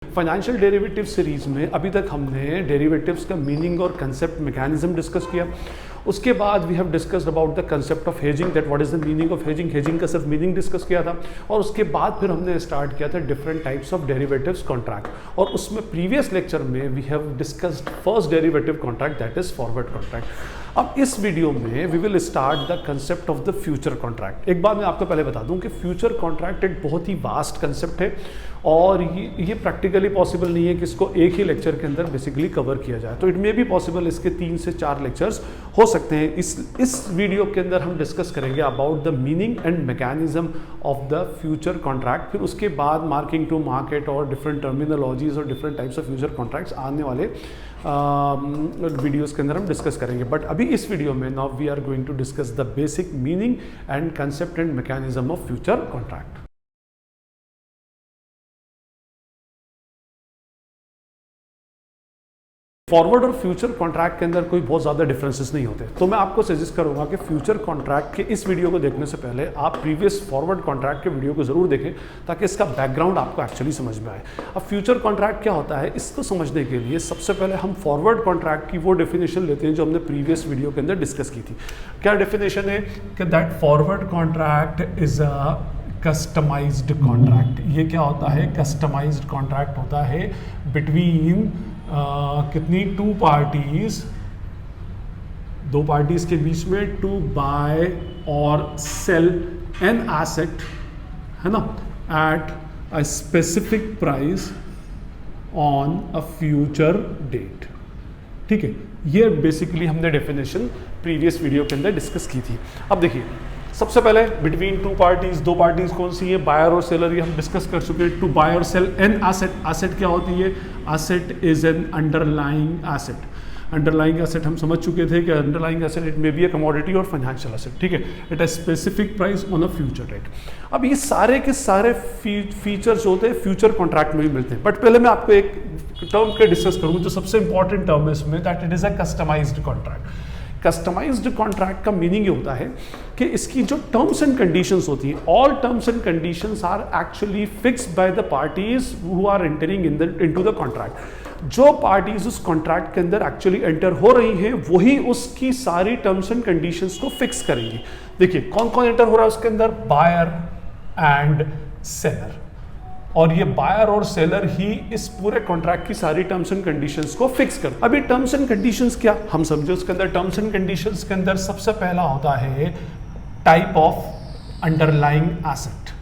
Financial derivative series में अभी तक हमने डेरिवेटिव्स का मीनिंग और कंसेप्ट मैकेनिज्म डिस्कस किया। उसके बाद we have discussed about the concept of hedging, that what is the meaning of hedging. Hedging का सिर्फ मीनिंग डिस्कस किया था और उसके बाद फिर हमने स्टार्ट किया था different types of derivatives contract. और उसमें प्रीवियस लेक्चर में we have discussed first derivative contract, that is forward contract. अब इस वीडियो में we will start the concept of the future contract. एक बात मैं आपको पहले बता दूं कि फ्यूचर कॉन्ट्रैक्ट एक बहुत ही वास्ट कंसेप्ट है और ये प्रैक्टिकली पॉसिबल नहीं है कि इसको एक ही लेक्चर के अंदर बेसिकली कवर किया जाए। तो इट मे बी पॉसिबल इसके 3 से 4 लेक्चर्स हो सकते हैं। इस वीडियो के अंदर हम डिस्कस करेंगे about the meaning and mechanism of the future contract. फिर उसके बाद मार्किंग टू मार्केट और डिफरेंट टर्मिनोलॉजीज और different types of future contracts आने वाले वीडियोस के अंदर हम डिस्कस करेंगे। बट अभी इस वीडियो में now we are going to discuss the basic meaning and concept and mechanism of future contract. Forward और फ्यूचर कॉन्ट्रैक्ट के अंदर कोई बहुत ज़्यादा डिफरेंसेस नहीं होते, तो मैं आपको सजेस्ट करूंगा कि फ्यूचर कॉन्ट्रैक्ट के इस वीडियो को देखने से पहले आप प्रीवियस फॉरवर्ड कॉन्ट्रैक्ट के वीडियो को जरूर देखें ताकि इसका बैकग्राउंड आपको एक्चुअली समझ में आए। अब फ्यूचर कॉन्ट्रैक्ट क्या होता है, इसको समझने के लिए सबसे पहले हम फॉरवर्ड कॉन्ट्रैक्ट की वो डेफिनेशन लेते हैं जो हमने प्रीवियस वीडियो के अंदर डिस्कस की थी। क्या डेफिनेशन है कि that forward contract is a customised contract. ये क्या होता है, कस्टमाइज्ड कॉन्ट्रैक्ट होता है बिटवीन कितनी दो पार्टीज के बीच में टू बाय और सेल एन एसेट, है ना, at a specific price on a future date. ठीक है, ये बेसिकली हमने डेफिनेशन प्रीवियस वीडियो के अंदर डिस्कस की थी। अब देखिए, सबसे पहले बिटवीन दो पार्टीज कौन सी है, बायर और सेलर, ये हम डिस्कस कर चुके हैं। टू बाय और सेल एन एसेट। एसेट क्या होती है, asset is an underlying asset. Underlying asset हम समझ चुके थे कि underlying asset it may be a commodity और फाइनेंशियल एसेट। ठीक है, it a specific price on a future date. अब ये सारे के सारे फीचर्स होते हैं फ्यूचर कॉन्ट्रैक्ट में भी मिलते हैं। बट पहले मैं आपको एक टर्म के डिस्कस करूँ जो सबसे इंपॉर्टेंट टर्म है इसमें, that it is a customised contract. Customised contract का मीनिंग ये होता है कि इसकी जो टर्म्स एंड कंडीशंस होती हैं, all terms and conditions are actually fixed by the parties who are entering into the contract. जो पार्टीज उस कॉन्ट्रैक्ट के अंदर एक्चुअली एंटर हो रही हैं वही उसकी सारी टर्म्स एंड कंडीशंस को फिक्स करेंगी। देखिए कौन कौन एंटर हो रहा है उसके अंदर, बायर एंड सेलर। और ये बायर और सेलर ही इस पूरे कॉन्ट्रैक्ट की सारी टर्म्स एंड कंडीशंस को फिक्स करते हैं। अभी टर्म्स एंड कंडीशंस क्या हम समझे, उसके अंदर टर्म्स एंड कंडीशंस के अंदर सबसे पहला होता है टाइप ऑफ अंडरलाइंग एसेट।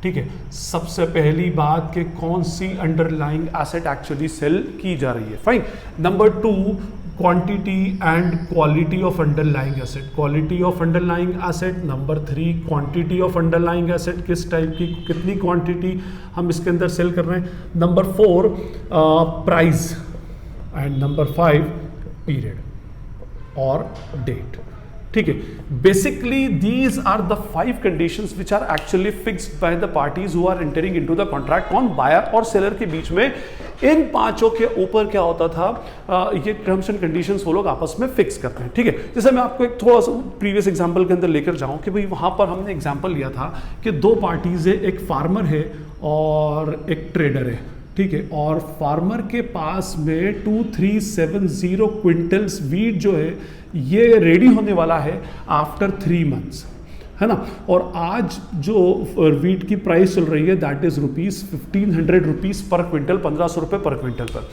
ठीक है, सबसे पहली बात कि कौन सी अंडरलाइंग एसेट एक्चुअली सेल की जा रही है, fine. Number 2, quantity and quality of underlying asset. Quality of underlying asset. Number 3, quantity of underlying asset, किस टाइप की, कितनी क्वांटिटी हम इसके अंदर सेल कर रहे हैं। Number 4, price. And number 5, period और डेट। ठीक है, basically these are the 5 conditions which are actually fixed by the parties who are entering into the contract. कौन, बायर और सेलर के बीच में। इन 5 के ऊपर क्या होता था, ये टर्म्स एंड कंडीशंस वो लोग आपस में फिक्स करते हैं। ठीक है, जैसे मैं आपको एक थोड़ा सा प्रीवियस एग्जांपल के अंदर लेकर जाऊं कि भाई वहां पर हमने एग्जांपल लिया था कि 2 पार्टीज है, एक फार्मर है और एक ट्रेडर है। ठीक है, और फार्मर के पास में 2370 क्विंटल्स वीट जो है ये रेडी होने वाला है आफ्टर 3 मंथ्स, है ना। और आज जो वीट की प्राइस चल रही है दैट इज ₹1500 पर क्विंटल, 1500 रुपये पर क्विंटल पर।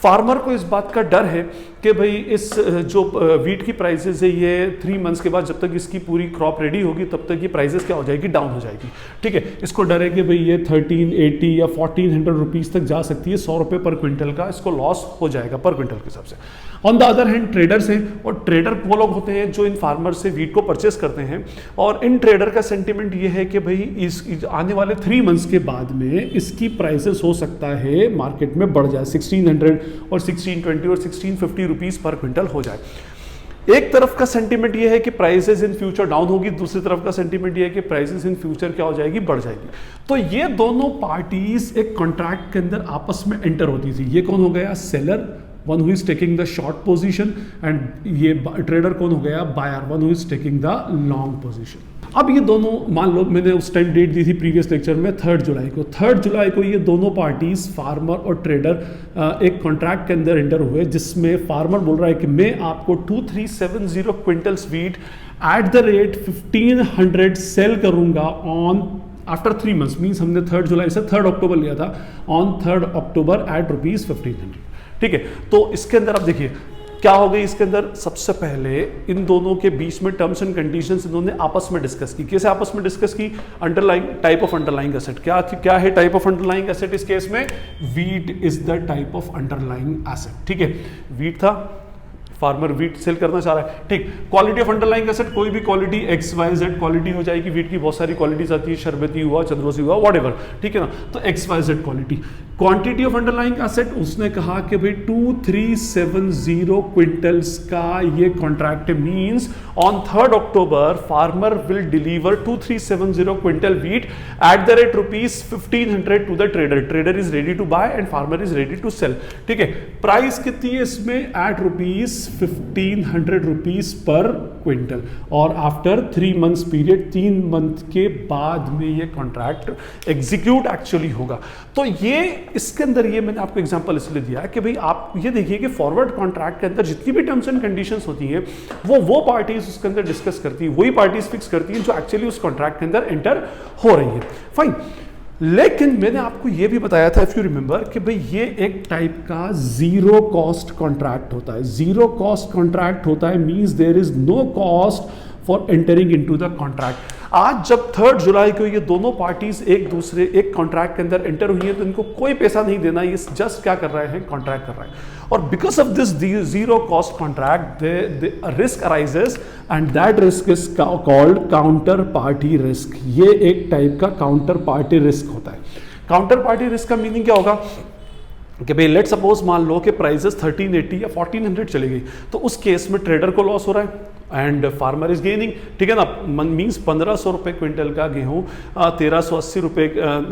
फार्मर को इस बात का डर है कि भाई इस जो वीट की प्राइसेस है ये 3 मंथ्स के बाद जब तक इसकी पूरी क्रॉप रेडी होगी तब तक ये प्राइसेस क्या हो जाएगी, डाउन हो जाएगी। ठीक है, इसको डर है कि भाई ये 1380 या 1400 रुपीज़ तक जा सकती है, 100 रुपये पर क्विंटल का इसको लॉस हो जाएगा पर क्विंटल के हिसाब से। On the other hand traders हैं, और ट्रेडर वो लोग होते हैं जो इन फार्मर से वीट को परचेस करते हैं। और इन ट्रेडर का सेंटिमेंट ये है कि भाई इस आने वाले 3 मंथ्स के बाद में इसकी प्राइसेस हो सकता है मार्केट में बढ़ जाए, 1600 और 1620 और 1650 रुपीज़ पर क्विंटल हो जाए। एक तरफ का सेंटीमेंट ये है कि प्राइसेस इन फ्यूचर डाउन होगी, दूसरी तरफ का सेंटीमेंट ये है कि प्राइसेस इन फ्यूचर क्या हो जाएगी, बढ़ जाएगी। तो ये दोनों पार्टीज एक कॉन्ट्रैक्ट के अंदर आपस में एंटर होती थी। ये कौन हो गया, seller one who is taking the short position, and ये ट्रेडर कौन हो गया, buyer, one who is taking the long position. अब ये दोनों, मान लो मैंने उस टाइम डेट दी थी प्रीवियस लेक्चर में 3 जुलाई को, 3 जुलाई को ये दोनों पार्टीज फार्मर और ट्रेडर एक कॉन्ट्रैक्ट के अंदर एंटर हुए, जिसमें फार्मर बोल रहा है कि मैं आपको 2370 quintals wheat at the rate 1500 sell करूंगा ऑन आफ्टर 3 मंथ्स, मीन्स हमने 3 जुलाई से 3 अक्टूबर लिया था, ऑन 3 अक्टूबर एट ₹1500। ठीक है, तो इसके अंदर आप देखिए क्या हो गई, इसके अंदर सबसे पहले इन दोनों के बीच में टर्म्स एंड कंडीशंस इन्होंने आपस में डिस्कस की। कैसे आपस में डिस्कस की, underlying type of underlying asset, क्या है टाइप ऑफ अंडरलाइंग एसेट इस केस में, wheat is the type of underlying asset. ठीक है, वीट था, फार्मर वीट सेल करना चाह रहा है। ठीक, क्वालिटी ऑफ अंडरलाइंग एसेट, कोई भी क्वालिटी XYZ क्वालिटी हो जाएगी, वीट की बहुत सारी क्वालिटीज आती है, शरबती हुआ, चंद्रोसी हुआ, व्हाटएवर, ठीक है ना, तो XYZ quality. Quantity of underlying asset, उसने कहा कि भाई 2370 क्विंटल्स का ये contract, means on 3 October farmer will deliver 2370 quintal wheat at the rate ₹1500 to the trader, trader is ready to buy and farmer is ready to sell. ठीक है, price कितनी है इसमें, एट ₹1500 पर क्विंटल, और आफ्टर 3 मंथ्स पीरियड, 3 मंथ के बाद में ये कॉन्ट्रैक्ट एग्जीक्यूट एक्चुअली होगा। तो ये इसके अंदर, ये मैंने आपको एग्जांपल इसलिए दिया है कि भाई आप ये देखिए कि फॉरवर्ड कॉन्ट्रैक्ट के अंदर जितनी भी टर्म्स एंड कंडीशंस होती हैं वो पार्टीज उसके अंदर डिस्कस करती है, वही पार्टीज फिक्स करती हैं जो एक्चुअली उस कॉन्ट्रैक्ट के अंदर एंटर हो रही है। फाइन, लेकिन मैंने आपको यह भी बताया था, इफ यू रिमेंबर, कि भाई ये एक टाइप का जीरो कॉस्ट कॉन्ट्रैक्ट होता है। जीरो कॉस्ट कॉन्ट्रैक्ट होता है means there is no cost for entering into the contract. आज जब 3 जुलाई को ये दोनों पार्टीज एक कॉन्ट्रैक्ट के अंदर एंटर हुई है, तो इनको कोई पैसा नहीं देना, ये जस्ट क्या कर रहे हैं, कॉन्ट्रैक्ट कर रहे हैं। और because of this zero cost contract risk arises, and that risk is called counter party risk. ये एक टाइप का काउंटर पार्टी रिस्क होता है। काउंटर पार्टी रिस्क का मीनिंग क्या होगा कि भाई लेट सपोज मान लो कि प्राइसेस 1380 या 1400 चली गई, तो उस केस में ट्रेडर को लॉस हो रहा है एंड फार्मर इज गेनिंग। ठीक है ना, मीन्स 1500 रुपये क्विंटल का गेहूँ 1380 रुपये,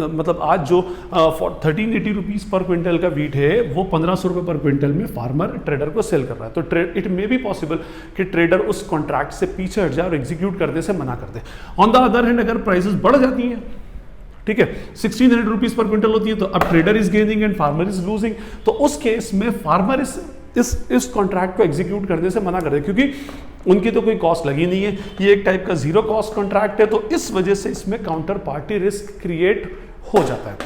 मतलब आज जो 1380 रुपीज़ पर क्विंटल का वीट है वो 1500 रुपये पर क्विंटल में फार्मर ट्रेडर को सेल कर रहा है। तो इट मे बी पॉसिबल कि ट्रेडर उस कॉन्ट्रैक्ट से पीछे हट जाए और एग्जीक्यूट करने से मना कर दे। ऑन द अदर हैंड, अगर प्राइसेस बढ़ जाती हैं, ठीक है, 1600 रुपीज पर क्विंटल होती है, तो अब trader is gaining and farmer is losing. तो उस केस में फार्मर इस कॉन्ट्रैक्ट को एग्जीक्यूट करने से मना कर दे, क्योंकि उनकी तो कोई कॉस्ट लगी नहीं है, ये एक टाइप का जीरो कॉस्ट कॉन्ट्रैक्ट है। तो इस वजह से इसमें काउंटर पार्टी रिस्क क्रिएट हो जाता है।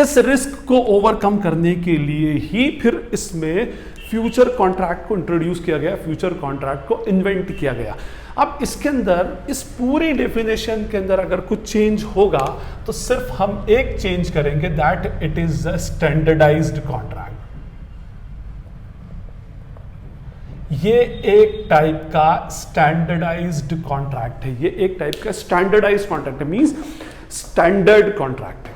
इस रिस्क को ओवरकम करने के लिए ही फिर इसमें फ्यूचर कॉन्ट्रैक्ट को इंट्रोड्यूस किया गया, फ्यूचर कॉन्ट्रैक्ट को इन्वेंट किया गया। अब इसके अंदर, इस पूरी डेफिनेशन के अंदर अगर कुछ चेंज होगा तो सिर्फ हम एक चेंज करेंगे, that it is a standardised contract. ये एक टाइप का स्टैंडर्डाइज्ड कॉन्ट्रैक्ट है, ये एक टाइप का स्टैंडर्डाइज्ड कॉन्ट्रैक्ट है, मींस स्टैंडर्ड कॉन्ट्रैक्ट है।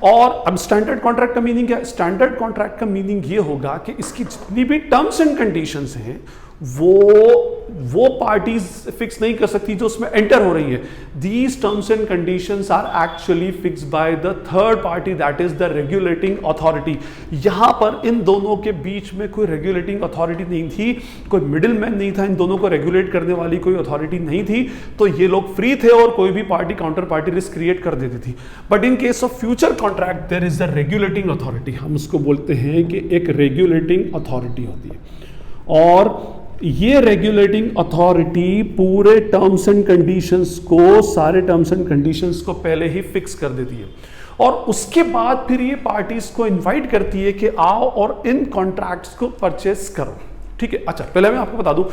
और अब स्टैंडर्ड कॉन्ट्रैक्ट का मीनिंग क्या है? स्टैंडर्ड कॉन्ट्रैक्ट का मीनिंग ये होगा कि इसकी जितनी भी टर्म्स एंड कंडीशंस हैं वो पार्टीज फिक्स नहीं कर सकती जो उसमें एंटर हो रही है। These terms and conditions are actually fix by the third party, that is the regulating authority. यहां पर इन दोनों के बीच में कोई रेगुलेटिंग अथॉरिटी नहीं थी, कोई मिडिल मैन नहीं था, इन दोनों को रेगुलेट करने वाली कोई अथॉरिटी नहीं थी, तो ये लोग फ्री थे और कोई भी party counter party risk create कर देती थी। But in case of future contract there is the regulating authority, हम उसको बोलते हैं कि एक रेगुलेटिंग अथॉरिटी होती है, और ये रेगुलेटिंग अथॉरिटी पूरे टर्म्स एंड कंडीशंस को, सारे टर्म्स एंड कंडीशंस को पहले ही फिक्स कर देती है, और उसके बाद फिर ये पार्टीज को इनवाइट करती है कि आओ और इन कॉन्ट्रैक्ट्स को परचेस करो। ठीक है, अच्छा पहले मैं आपको बता दूं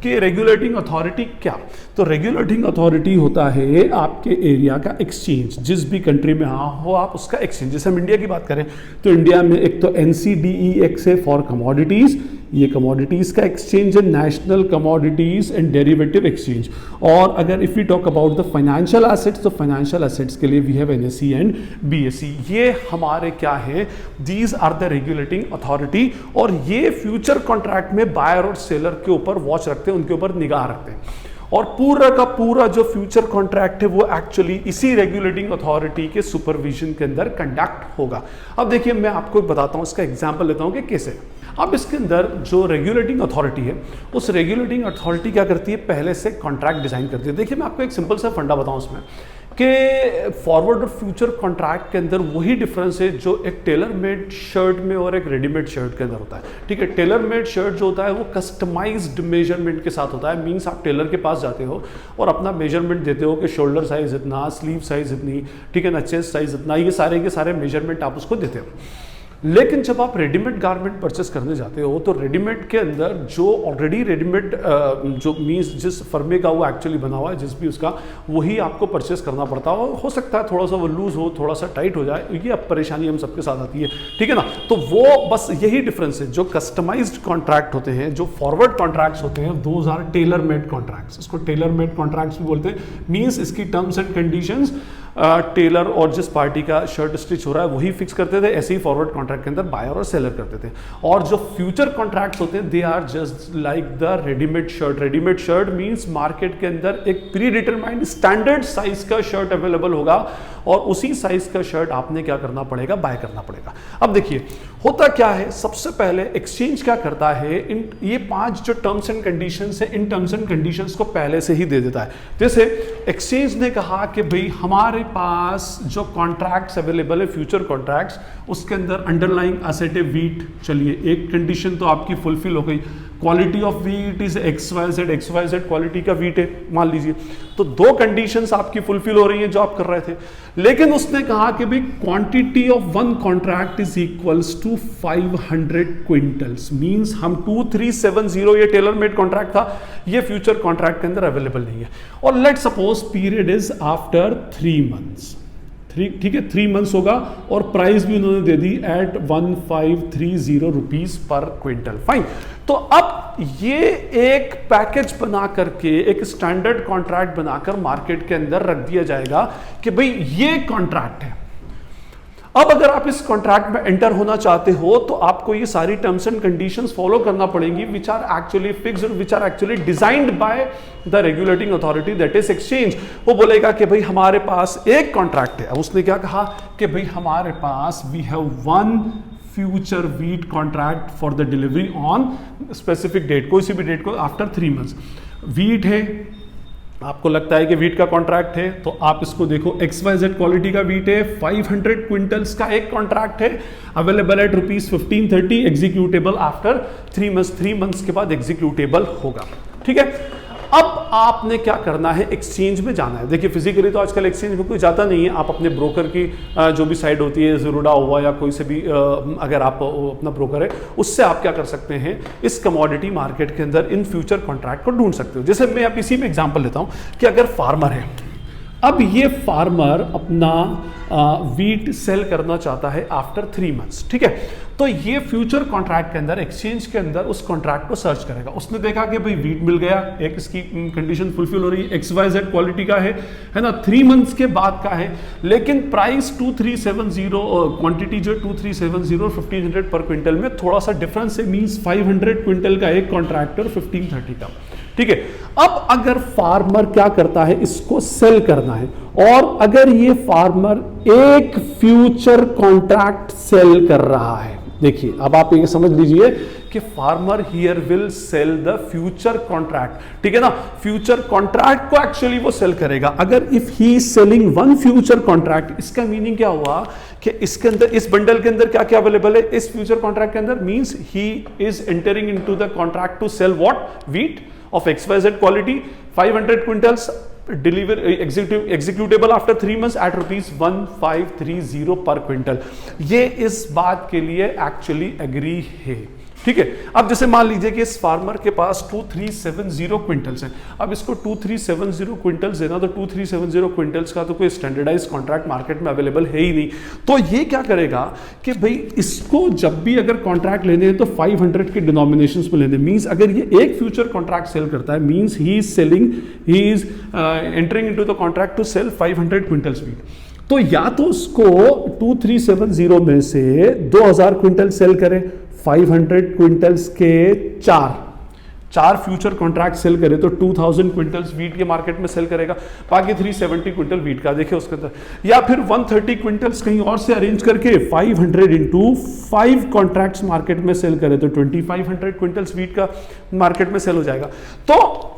कि रेगुलेटिंग अथॉरिटी क्या, तो रेगुलेटिंग अथॉरिटी होता है आपके एरिया का एक्सचेंज, जिस भी कंट्री में हो आप उसका एक्सचेंज। जैसे हम इंडिया की बात करें तो इंडिया में एक तो NCDEX है फॉर कमोडिटीज, ये कमोडिटीज का एक्सचेंज है, national commodities and derivative exchange. और अगर if we talk about the financial assets, तो फाइनेंशियल एसेट्स के लिए we have NSE and BSE। ये हमारे क्या है, these are the regulating authority, और ये फ्यूचर कॉन्ट्रैक्ट में बायर और सेलर के ऊपर वॉच रखते हैं, उनके ऊपर निगाह रखते हैं। और पूरा का पूरा जो फ्यूचर कॉन्ट्रैक्ट है वो एक्चुअली इसी रेगुलेटिंग अथॉरिटी के सुपरविजन के अंदर कंडक्ट होगा। अब देखिए मैं आपको बताता हूं, इसका एग्जांपल लेता हूं कि कैसे। अब इसके अंदर जो रेगुलेटिंग अथॉरिटी है, उस रेगुलेटिंग अथॉरिटी क्या करती है, पहले से कॉन्ट्रैक्ट डिजाइन करती है। देखिए मैं आपको एक सिंपल सा फंडा बताऊं उसमें कि फॉरवर्ड और फ्यूचर कॉन्ट्रैक्ट के अंदर वही डिफरेंस है जो एक टेलर मेड शर्ट में और एक रेडीमेड शर्ट के अंदर होता है। ठीक है, टेलर मेड शर्ट जो होता है वो कस्टमाइज्ड मेजरमेंट के साथ होता है। मींस आप टेलर के पास जाते हो और अपना मेजरमेंट देते हो कि शोल्डर साइज इतना, स्लीव साइज इतनी, ठीक है ना, चेस्ट साइज इतना, ये सारे के सारे मेजरमेंट आप उसको देते हो। लेकिन जब आप रेडीमेड गारमेंट परचेस करने जाते हो तो रेडीमेड के अंदर जो ऑलरेडी रेडीमेड जो मीन्स जिस फर्मे का वो एक्चुअली बना हुआ है, जिस भी उसका, वही आपको परचेस करना पड़ता हो सकता है थोड़ा सा वो लूज हो, थोड़ा सा टाइट हो जाए, ये अब परेशानी हम सबके साथ आती है, ठीक है ना। तो वो बस यही डिफरेंस है। जो कस्टमाइज्ड कॉन्ट्रैक्ट होते हैं, जो फॉरवर्ड कॉन्ट्रैक्ट्स होते हैं, those are tailor made contracts. इसको टेलर मेड कॉन्ट्रैक्ट्स भी बोलते हैं। मीन्स इसकी टर्म्स एंड कंडीशंस टेलर और जिस पार्टी का शर्ट स्टिच हो रहा है वही फिक्स करते थे। ऐसे ही फॉरवर्ड कॉन्ट्रैक्ट के अंदर बायर और सेलर करते थे। और जो फ्यूचर कॉन्ट्रैक्ट्स होते हैं, they are just like the readymade shirt. Readymade shirt means market के अंदर एक प्री डिटरमाइंड स्टैंडर्ड साइज का शर्ट अवेलेबल होगा और उसी साइज का शर्ट आपने क्या करना पड़ेगा, बाय करना पड़ेगा। अब देखिए होता क्या है, सबसे पहले एक्सचेंज क्या करता है, इन ये 5 जो टर्म्स एंड कंडीशंस है, इन टर्म्स एंड कंडीशंस को पहले से ही दे देता है। जैसे एक्सचेंज ने कहा कि भाई हमारे पास जो कॉन्ट्रैक्ट्स अवेलेबल है, फ्यूचर कॉन्ट्रैक्ट्स, उसके अंदर अंडरलाइंग एसेट है वीट। चलिए एक कंडीशन तो आपकी फुलफिल हो गई, quality of wheat is XYZ quality का वीट है मान लीजिए। तो 2 कंडीशंस आपकी फुलफिल हो रही हैं जो आप कर रहे थे। लेकिन उसने कहा कि भाई quantity of one contract is equals to 500 quintals. Means हम 2370, ये टेलर मेड कॉन्ट्रैक्ट था, ये फ्यूचर कॉन्ट्रैक्ट के अंदर अवेलेबल नहीं है। और let suppose period is after 3 months, ठीक है, 3 मंथ्स होगा और प्राइस भी उन्होंने दे दी at 1530 rupees per quintal. Fine. तो अब ये एक पैकेज बना करके, एक स्टैंडर्ड कॉन्ट्रैक्ट बनाकर मार्केट के अंदर रख दिया जाएगा कि भाई ये कॉन्ट्रैक्ट है। अब अगर आप इस कॉन्ट्रैक्ट में एंटर होना चाहते हो तो आपको ये सारी टर्म्स एंड कंडीशंस फॉलो करना पड़ेंगी, which are actually fixed, which are actually designed by the regulating authority, that is exchange. वो बोलेगा कि भाई हमारे पास एक कॉन्ट्रैक्ट है। उसने क्या कहा कि भाई हमारे पास we have 1 future wheat contract for the delivery on specific date, कोई सी भी डेट को आफ्टर 3 मंथ्स। वीट है, आपको लगता है कि वीट का कॉन्ट्रैक्ट है तो आप इसको देखो, XYZ क्वालिटी का वीट है, 500 क्विंटल्स का एक कॉन्ट्रैक्ट है, available at ₹1530, executable after 3 months. 3 months के बाद एग्जीक्यूटेबल होगा, ठीक है। अब आपने क्या करना है, एक्सचेंज में जाना है। देखिए फिजिकली तो आजकल एक्सचेंज में कोई जाता नहीं है, आप अपने ब्रोकर की जो भी साइड होती है, ज़रूरा हुआ या कोई से भी, अगर आप अपना ब्रोकर है, उससे आप क्या कर सकते हैं, इस कमोडिटी मार्केट के अंदर इन फ्यूचर कॉन्ट्रैक्ट को ढूंढ सकते हो। जैसे मैं अब इसी में एग्जांपल लेता हूं कि अगर फार्मर है, अब ये फार्मर अपना वीट सेल करना चाहता है आफ्टर 3 मंथ्स, ठीक है। तो ये फ्यूचर कॉन्ट्रैक्ट के अंदर, एक्सचेंज के अंदर उस कॉन्ट्रैक्ट को सर्च करेगा। उसने देखा कि भाई वीट मिल गया, एक इसकी कंडीशन फुलफिल हो रही है, XYZ क्वालिटी का है ना, 3 मंथ्स के बाद का है, लेकिन प्राइस 2370, क्वांटिटी जो 2370 1500 पर क्विंटल में थोड़ा सा डिफरेंस है। मींस 500 क्विंटल का एक कॉन्ट्रैक्ट और 1530 का, ठीक है। अब अगर फार्मर क्या करता है, इसको सेल करना है, और अगर ये फार्मर एक फ्यूचर कॉन्ट्रैक्ट सेल कर रहा है, देखिए अब आप ये समझ लीजिए कि farmer here will sell the future contract, ठीक है ना। फ्यूचर कॉन्ट्रैक्ट को एक्चुअली वो सेल करेगा। अगर if he is selling 1 future contract, इसका मीनिंग क्या हुआ कि इसके अंदर, इस बंडल के अंदर क्या क्या अवेलेबल है इस फ्यूचर कॉन्ट्रैक्ट के अंदर, means he is entering into the contract to sell what, wheat of XYZ quality, 500 quintals, deliver executable after 3 months at ₹1530 per quintal. ये इस बात के लिए एक्चुअली एग्री है, ठीक है। अब जैसे मान लीजिए कि इस फार्मर के पास 2370 क्विंटल्स हैं। अब इसको 2370 क्विंटल्स देना, तो 2370 क्विंटल्स का तो कोई स्टैंडर्डाइज कॉन्ट्रैक्ट मार्केट में अवेलेबल है ही नहीं। तो ये क्या करेगा कि भाई इसको जब भी अगर कॉन्ट्रैक्ट लेने हैं तो 500 के डिनोमिनेशंस में लेने। मींस अगर ये एक फ्यूचर कॉन्ट्रैक्ट सेल करता है, means he is selling, he is entering into the contract to sell 500 quintals wheat. तो या तो उसको 2370 में से 2000 क्विंटल सेल करें, 500 क्विंटल्स के 4 फ्यूचर कॉन्ट्रैक्ट सेल करे तो 2000 क्विंटल्स वीट के मार्केट में सेल करेगा, बाकी 370 क्विंटल वीट का देखिए उसके अंदर, या फिर 130 क्विंटल्स कहीं और से अरेंज करके 500 इंटू 5 कॉन्ट्रैक्ट्स मार्केट में सेल करे तो 2500 क्विंटल्स वीट का मार्केट में सेल हो जाएगा। तो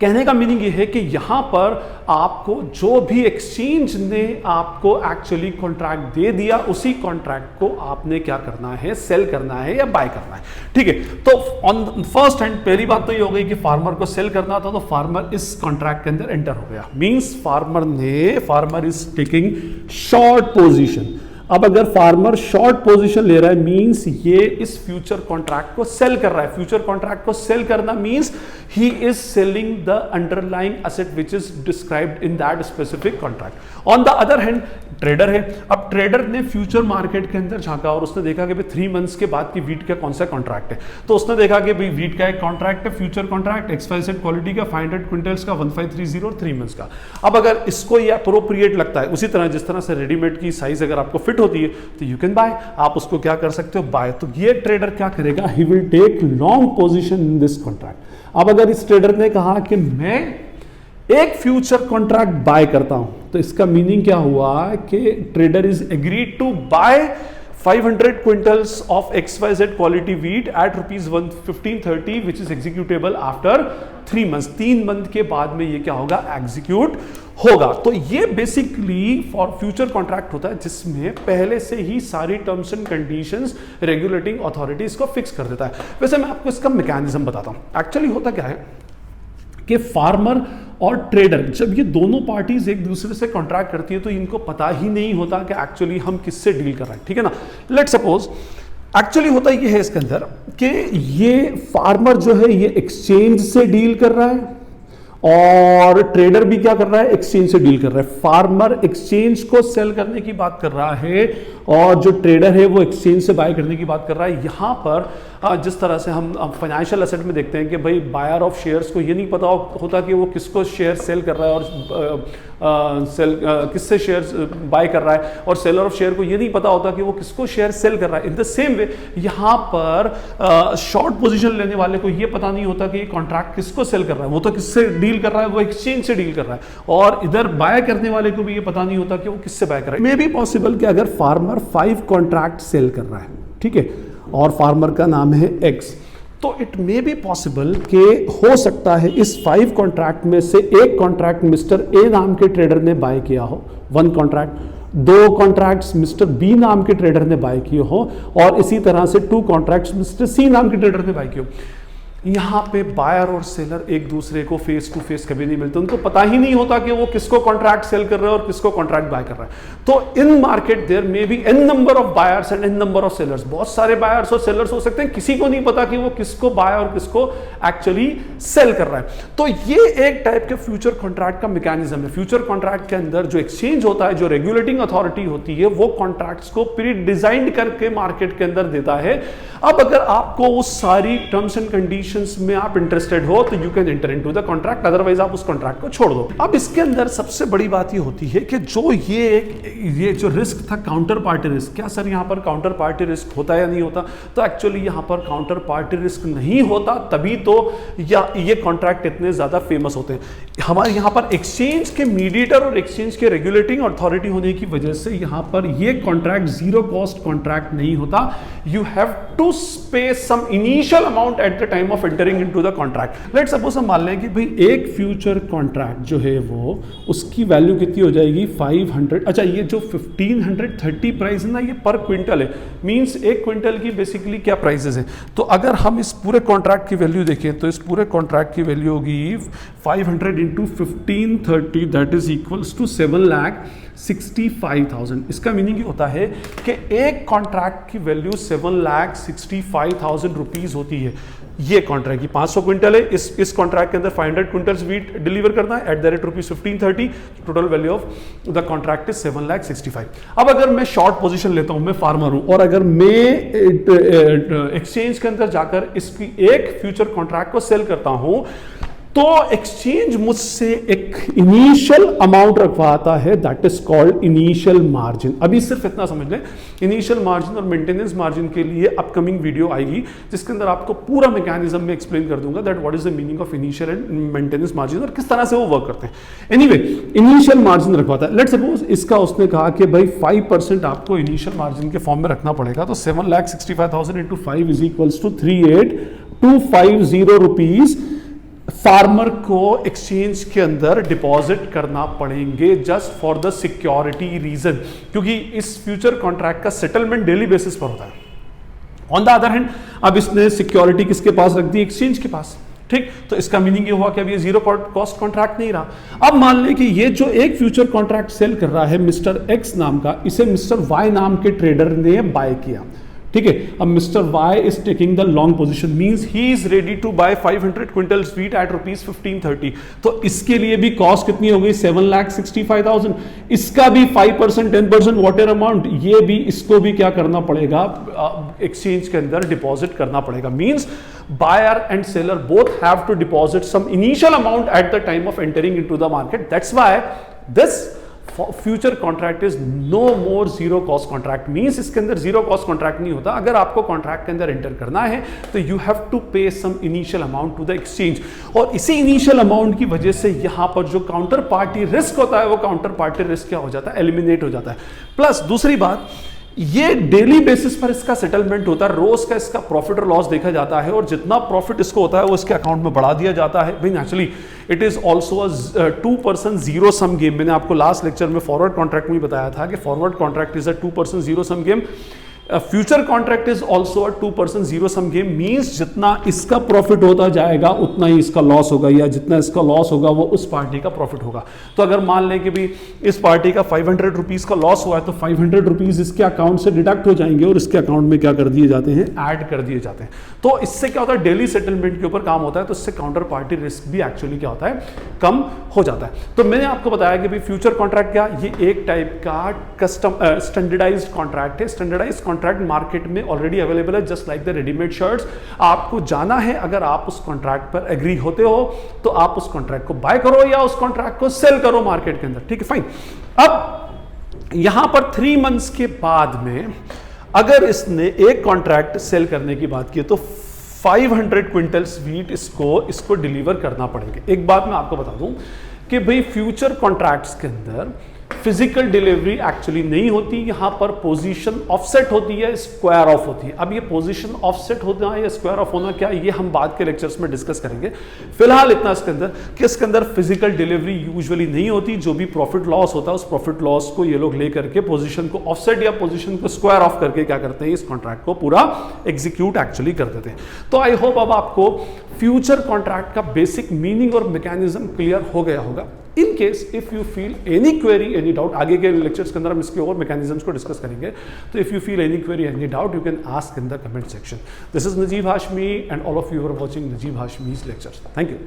कहने का मीनिंग ये है कि यहां पर आपको जो भी एक्सचेंज ने आपको एक्चुअली कॉन्ट्रैक्ट दे दिया, उसी कॉन्ट्रैक्ट को आपने क्या करना है, सेल करना है या बाय करना है। ठीक है, तो ऑन फर्स्ट हैंड पहली बात तो ये हो गई कि फार्मर को सेल करना था, तो फार्मर इस कॉन्ट्रैक्ट के अंदर एंटर हो गया, means farmer is taking short position. अब अगर फार्मर शॉर्ट पोजीशन ले रहा है मींस ये इस फ्यूचर कॉन्ट्रैक्ट को सेल कर रहा है। फ्यूचर कॉन्ट्रैक्ट को सेल करना means he is selling the underlying asset which is described in that specific contract. On the other hand trader है, अब ट्रेडर ने फ्यूचर मार्केट के अंदर झांका और उसने देखा कि भाई 3 मंथ्स के बाद की वीट का कौन सा कॉन्ट्रैक्ट है, तो उसने देखा कि भाई वीट का एक कॉन्ट्रैक्ट है, फ्यूचर कॉन्ट्रैक्ट XYZ क्वालिटी का 500 क्विंटल्स का 1530 और 3 मंथ्स का। अब अगर इसको ये अप्रोप्रिएट लगता है, उसी तरह जिस तरह से रेडीमेड की साइज अगर आपको फिट होती है तो यू कैन बाय, आप उसको क्या कर सकते हो, बाय। तो ये ट्रेडर क्या करेगा, he will take long position in this contract. अब अगर इस ट्रेडर ने कहा कि मैं एक फ्यूचर कॉन्ट्रैक्ट बाय करता हूं, तो इसका मीनिंग क्या हुआ कि trader is agreed to buy 500 quintals of XYZ quality wheat at ₹1530 which is executable after 3 months. 3 month के बाद में ये क्या होगा, एग्जीक्यूट होगा। तो ये बेसिकली फॉर फ्यूचर कॉन्ट्रैक्ट होता है जिसमें पहले से ही सारी terms and conditions regulating authorities को फिक्स कर देता है। वैसे मैं आपको इसका मैकेनिज्म बताता हूं। एक्चुअली होता क्या है कि फार्मर और ट्रेडर जब ये दोनों पार्टीज एक दूसरे से कॉन्ट्रैक्ट करती है तो इनको पता ही नहीं होता कि एक्चुअली हम किससे डील कर रहे हैं। ठीक है ना, लेट सपोज एक्चुअली होता ये है इसके अंदर कि ये फार्मर जो है ये एक्सचेंज से डील कर रहा है और ट्रेडर भी क्या कर रहा है, एक्सचेंज से डील कर रहा है। फार्मर एक्सचेंज को सेल करने की बात कर रहा है और जो ट्रेडर है वो एक्सचेंज से बाय करने की बात कर रहा है। यहां पर जिस तरह से हम फाइनेंशियल एसेट में देखते हैं कि भाई बायर ऑफ शेयर्स को ये नहीं पता होता कि वो किसको शेयर सेल कर रहा है और किससे शेयर्स बाय कर रहा है, और सेलर ऑफ शेयर को ये नहीं पता होता कि वो किसको शेयर सेल कर रहा है। इन द सेम वे यहां पर शॉर्ट पोजीशन लेने वाले को ये पता नहीं होता कि ये कॉन्ट्रैक्ट किसको सेल कर रहा है, वो तो किससे डील कर रहा है, वो एक्सचेंज से डील कर रहा है, और इधर बाय करने वाले को भी ये पता नहीं होता कि वो किससे बाय कर रहा है। मे बी पॉसिबल कि अगर फार्मर 5 कॉन्ट्रैक्ट सेल कर रहा है, ठीक है, और फार्मर का नाम है X, तो इट मे बी पॉसिबल कि हो सकता है इस 5 कॉन्ट्रैक्ट में से एक कॉन्ट्रैक्ट मिस्टर ए नाम के ट्रेडर ने बाय किया हो, 1 कॉन्ट्रैक्ट, 2 कॉन्ट्रैक्ट्स मिस्टर बी नाम के ट्रेडर ने बाय किए हो, और इसी तरह से 2 कॉन्ट्रैक्ट्स मिस्टर सी नाम के ट्रेडर ने बाय किए हो। यहां पे बायर और सेलर एक दूसरे को फेस टू फेस कभी नहीं मिलते, उनको पता ही नहीं होता कि वो किसको कॉन्ट्रैक्ट सेल कर रहा है और किसको कॉन्ट्रैक्ट बाय कर रहा है। तो in market there may be n number of buyers and n number of sellers, बहुत सारे बायर्स और सेलर्स हो सकते हैं, किसी को नहीं पता कि वो किसको बाय और किसको एक्चुअली सेल कर रहा है। तो ये एक टाइप के फ्यूचर कॉन्ट्रैक्ट का मैकेनिज्म है। फ्यूचर कॉन्ट्रैक्ट के अंदर जो एक्सचेंज होता है, जो रेगुलेटिंग अथॉरिटी होती है, वो कॉन्ट्रैक्ट्स को प्री डिजाइंड करके मार्केट के अंदर देता है। अब अगर आपको वो सारी टर्म्स एंड कंडीशंस में आप इंटरेस्टेड हो तो you can enter into the contract, otherwise आप उस कॉन्ट्रैक्ट को छोड़ दो। अब इसके अंदर सबसे बड़ी बात ये होती है कि जो ये जो रिस्क था काउंटर पार्टी रिस्क, क्या सर यहाँ पर काउंटर पार्टी रिस्क होता है या नहीं होता? तो एक्चुअली यहाँ पर काउंटर पार्टी रिस्क नहीं होता, तभी तो ये कॉन्ट्रैक्ट इतने ज्यादा फेमस होते हैं। हमारे यहाँ पर एक्सचेंज के मीडिएटर और एक्सचेंज के रेगुलेटिंग अथॉरिटी होने की वजह से यहाँ पर ये कॉन्ट्रैक्ट जीरो कॉस्ट कॉन्ट्रैक्ट नहीं होता। You have to pay some initial amount at the time of entering into the contract. Let's suppose हम मान लें कि भाई एक फ्यूचर कॉन्ट्रैक्ट जो है वो उसकी वैल्यू कितनी हो जाएगी 500। अच्छा, ये जो 1530 प्राइस है ना, ये पर क्विंटल है, मींस एक क्विंटल की बेसिकली क्या प्राइसेस है। तो अगर हम इस पूरे कॉन्ट्रैक्ट की वैल्यू देखें तो इस पूरे कॉन्ट्रैक्ट की वैल्यू होगी 500 into 1530, that is equals to 7,65,000। इसका मीनिंग ये होता है कि एक कॉन्ट्रैक्ट की वैल्यू 7,65,000 रुपीज होती है। ये कॉन्ट्रैक्ट की 500 क्विंटल है, इस कॉन्ट्रैक्ट के अंदर 500 क्विंटल्स वीट डिलीवर करना है eight the rate ₹1530। Total value of the contract is 7,65,000। अब अगर मैं शॉर्ट पोजीशन लेता हूं, मैं फार्मर हूं, और अगर मैं एक्सचेंज के अंदर जाकर इसकी एक फ्यूचर कॉन्ट्रैक्ट को सेल करता हूं तो एक्सचेंज मुझसे एक इनिशियल अमाउंट रखवाता है, that is called initial margin. अभी सिर्फ इतना समझ लें, इनिशियल मार्जिन और मेंटेनेंस मार्जिन के लिए अपकमिंग वीडियो आएगी जिसके अंदर आपको पूरा मैकेनिज्म में एक्सप्लेन कर दूंगा that what is the meaning of initial and maintenance margin और किस तरह से वो वर्क करते हैं। एनीवे, इनिशियल मार्जिन रखवाता है। लेट्स सपोज इसका उसने कहा कि भाई 5% आपको इनिशियल मार्जिन के फॉर्म में रखना पड़ेगा, तो 7,65,000 into 5 is equals to 38,250 rupees farmer को एक्सचेंज के अंदर डिपॉजिट करना पड़ेंगे just for the security reason, क्योंकि इस फ्यूचर कॉन्ट्रैक्ट का सेटलमेंट डेली बेसिस पर होता है। ऑन द अदर हैंड, अब इसने सिक्योरिटी किसके पास रख दी? एक्सचेंज के पास। ठीक, तो इसका मीनिंग ये हुआ कि अब ये जीरो कॉस्ट कॉन्ट्रैक्ट नहीं रहा। अब मान लें कि ये जो एक फ्यूचर कॉन्ट्रैक्ट सेल कर रहा है मिस्टर एक्स नाम का, इसे मिस्टर वाई नाम के ट्रेडर ने बाय किया। ठीक है, अब mister Y is taking the long position, means he is ready to buy 500 quintal wheat at ₹1530। तो इसके लिए भी कॉस्ट कितनी हो गई? 7,65,000। इसका भी 5%, 10%, वॉटेर अमाउंट, ये भी इसको भी क्या करना पड़ेगा? एक्सचेंज के अंदर डिपॉजिट करना पड़ेगा। Means buyer and seller both have to deposit some initial amount at the time of entering into the market. That's why this future contract is no more zero cost contract. Means इसके अंदर zero cost contract नहीं होता। अगर आपको contract के अंदर enter करना है तो you have to pay some initial amount to the exchange, और इसी initial amount की वजह से यहाँ पर जो counter party risk होता है वो counter party risk क्या हो जाता है? eliminate हो जाता है। प्लस दूसरी बात, ये डेली बेसिस पर इसका सेटलमेंट होता है, रोज का इसका प्रॉफिट और लॉस देखा जाता है, और जितना प्रॉफिट इसको होता है वो इसके अकाउंट में बढ़ा दिया जाता है। भाई naturally it is also a 2% zero sum game. मैंने आपको लास्ट लेक्चर में फॉरवर्ड कॉन्ट्रैक्ट में बताया था कि forward contract is a 2% zero sum game. Future contract is also a 2% zero sum game. Means जितना इसका प्रॉफिट होता जाएगा उतना ही इसका लॉस होगा, या जितना इसका लॉस होगा वो उस पार्टी का प्रॉफिट होगा। तो अगर मान लें कि भी इस पार्टी का 500 रुपीज का लॉस हुआ है तो 500 रुपीज इसके अकाउंट से डिडक्ट हो जाएंगे और इसके अकाउंट में क्या कर दिए जाते हैं? ऐड कर दिए जाते हैं। तो इससे क्या होता है? डेली सेटलमेंट के ऊपर काम होता है, तो इससे काउंटर पार्टी रिस्क भी एक्चुअली क्या होता है? कम हो जाता है। तो मैंने आपको बताया कि भाई फ्यूचर कॉन्ट्रैक्ट क्या, ये एक टाइप का कस्टम स्टैंडर्डाइज्ड कॉन्ट्रैक्ट है। स्टैंडर्डाइज्ड कॉन्ट्रैक्ट मार्केट में ऑलरेडी अवेलेबल है, just like the readymade shirts. आपको जाना है, अगर आप उस कॉन्ट्रैक्ट पर एग्री होते हो तो आप उस कॉन्ट्रैक्ट को बाय करो या उस कॉन्ट्रैक्ट को सेल करो मार्केट के अंदर। ठीक है, फाइन। अब यहां पर 3 मंथ्स के बाद में अगर इसने एक कॉन्ट्रैक्ट सेल करने की बात की तो 500 क्विंटल्स व्हीट इसको डिलीवर करना पड़ेगा। एक बात मैं आपको बता दूं कि भाई फ्यूचर कॉन्ट्रैक्ट्स के अंदर फिजिकल डिलीवरी एक्चुअली नहीं होती, यहां पर पोजीशन ऑफसेट होती है, स्क्वायर ऑफ होती है। अब ये पोजीशन ऑफसेट होना या स्क्वायर ऑफ होना क्या, ये हम बाद के लेक्चर्स में डिस्कस करेंगे। फिलहाल इतना इसके अंदर कि इसके अंदर फिजिकल डिलीवरी यूजुअली नहीं होती। जो भी प्रॉफिट लॉस होता है उस प्रॉफिट लॉस को ये लोग लेकर के पोजीशन को ऑफसेट या पोजीशन को स्क्वायर ऑफ करके क्या करते हैं? इस कॉन्ट्रैक्ट को पूरा एग्जीक्यूट एक्चुअली कर देते हैं। तो आई होप अब आपको फ्यूचर कॉन्ट्रैक्ट का बेसिक मीनिंग और मैकेनिज्म क्लियर हो गया होगा। In case if you feel any query, any doubt, आगे के लेक्चर्स के अंदर हम इसके और मैकेनिज्म्स को डिस्कस करेंगे। तो if you feel any query, any doubt, you can ask in the comment section. This is Najeeb Hashmi and all of you are watching Najeeb Hashmi's lectures. Thank you.